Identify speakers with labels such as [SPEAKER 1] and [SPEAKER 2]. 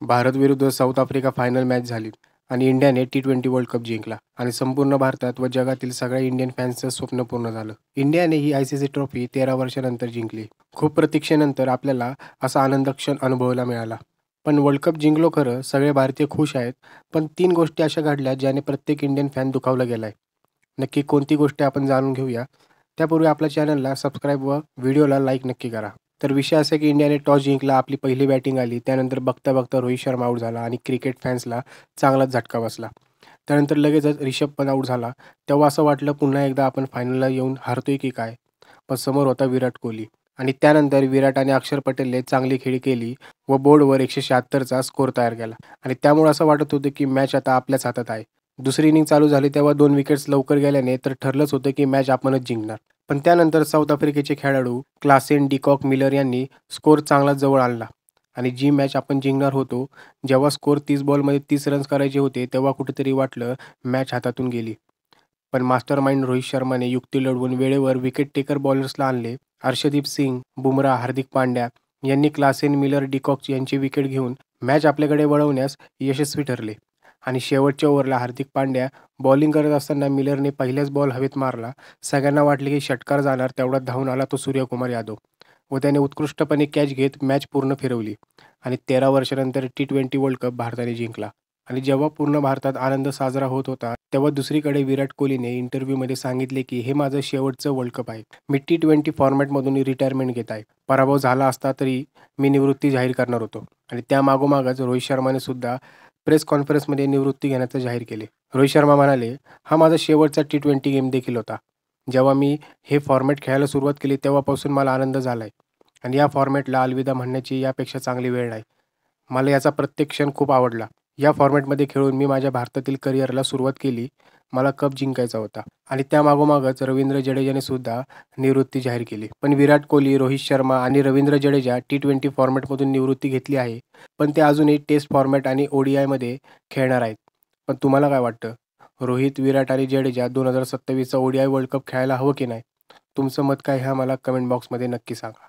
[SPEAKER 1] भारत विरुद्ध south Africa final match झाली आणि इंडियाने T20 वर्ल्ड कप जिंकला आणि संपूर्ण भारतात व जगातील सगळ्या इंडियन फॅन्सचं स्वप्न पूर्ण झालं. इंडियाने ही ICC ट्रॉफी 13 वर्षानंतर जिंकली. खूप प्रतीक्षेनंतर आपल्याला असा आनंद क्षण अनुभवायला मिळाला. पण वर्ल्ड कप जिंकलो खरं, सगळे भारतीय खुश आहेत. पण 3 गोष्टी अशा घडल्या ज्याने प्रत्येक इंडियन फॅन दुखावला गेलाय. नक्की कोणती गोष्ट आपण जाणून घेऊया. त्यापूर्वी आपल्या चॅनलला सबस्क्राईब व व्हिडिओला लाईक नक्की करा. तर विषय असा आहे की इंडियाने टॉस जिंकला, आपली पहिली बॅटिंग आली. त्यानंतर बघता बघता रोहित शर्मा आऊट झाला आणि क्रिकेट फॅन्सला चांगलाच झटका बसला. त्यानंतर लगेचच रिषभ पंत आऊट झाला. तेव्हा असं वाटलं पुन्हा एकदा आपण फायनलला येऊन हारतोय की काय? पण समोर होता विराट कोहली आणि त्यानंतर विराट आणि अक्षर पटेलने चांगली खेळी केली व बोर्डवर 176चा स्कोअर तयार केला आणि त्यामुळे असं वाटत होतं की मॅच आता आपल्याच हातात आहे. दुसरी इनिंग चालू झाली तेव्हा 2 विकेट्स लवकर गेल्याने तर ठरलंच होतं की मॅच आपणच जिंकणार. पण त्यानंतर साऊथ आफ्रिकेचे खेळाडू क्लासेन डिकॉक मिलर यांनी स्कोअर चांगला जवळ आणला आणि जी मॅच आपण जिंकणार होतो, जेव्हा स्कोअर 30 बॉलमध्ये 30 रन्स करायचे होते, तेव्हा कुठेतरी वाटलं मॅच हातातून गेली. पण मास्टरमाइंड रोहित शर्माने युक्ती लढवून वेळेवर विकेट टेकर बॉलर्सला आणले. हर्षदीप सिंग, बुमराह, हार्दिक पांड्या यांनी क्लासेन मिलर डिकॉक यांची विकेट घेऊन मॅच आपल्याकडे वळवण्यास यशस्वी ठरले आणि शेवटच्या ओव्हरला हार्दिक पांड्या बॉलिंग करत असताना मिलरने पहिल्याच बॉल हवेत मारला. सगळ्यांना वाटले की षटकार जाणार, तेवढ्यात धावून आला तो सूर्यकुमार यादव व त्याने उत्कृष्टपणे कॅच घेत मॅच पूर्ण फिरवली आणि 13 वर्षानंतर T20 वर्ल्ड कप भारताने जिंकला. आणि जेव्हा पूर्ण भारतात आनंद साजरा होत होता, तेव्हा दुसरीकडे विराट कोहलीने इंटरव्ह्यूमध्ये सांगितले की हे माझं शेवटचं वर्ल्ड कप आहे. मी T20 फॉर्मॅटमधून रिटायरमेंट घेत आहे. पराभव झाला असता तरी मी निवृत्ती जाहीर करणार होतो आणि त्या मागोमागच रोहित शर्माने सुद्धा प्रेस कॉन्फरन्समध्ये निवृत्ती घेण्याचं जाहीर केले. रोहित शर्मा म्हणाले, हा माझा शेवटचा T20 गेम देखील होता. जेव्हा मी हे फॉर्मॅट खेळायला सुरुवात केली तेव्हापासून मला आनंद झाला आहे आणि या फॉर्मॅटला अलविदा म्हणण्याची यापेक्षा चांगली वेळ नाही. मला याचा प्रत्येक क्षण खूप आवडला. या फॉर्मॅटमध्ये खेळून मी माझ्या भारतातील करिअरला सुरुवात केली. मला कप जिंकायचा होता आणि त्या मागोमागच रवींद्र जडेजाने सुद्धा निवृत्ती जाहीर केली. पण विराट कोहली, रोहित शर्मा आणि रवींद्र जडेजा T20 फॉर्मॅटमधून निवृत्ती घेतली आहे. पण ते अजूनही टेस्ट फॉर्मॅट आणि ODIमध्ये खेळणार आहेत. पण तुम्हाला काय वाटतं? रोहित, विराट आणि जडेजा 2027चा ODI वर्ल्ड कप खेळायला हवं की नाही? तुमचं मत काय हे आम्हाला कमेंट बॉक्समध्ये नक्की सांगा.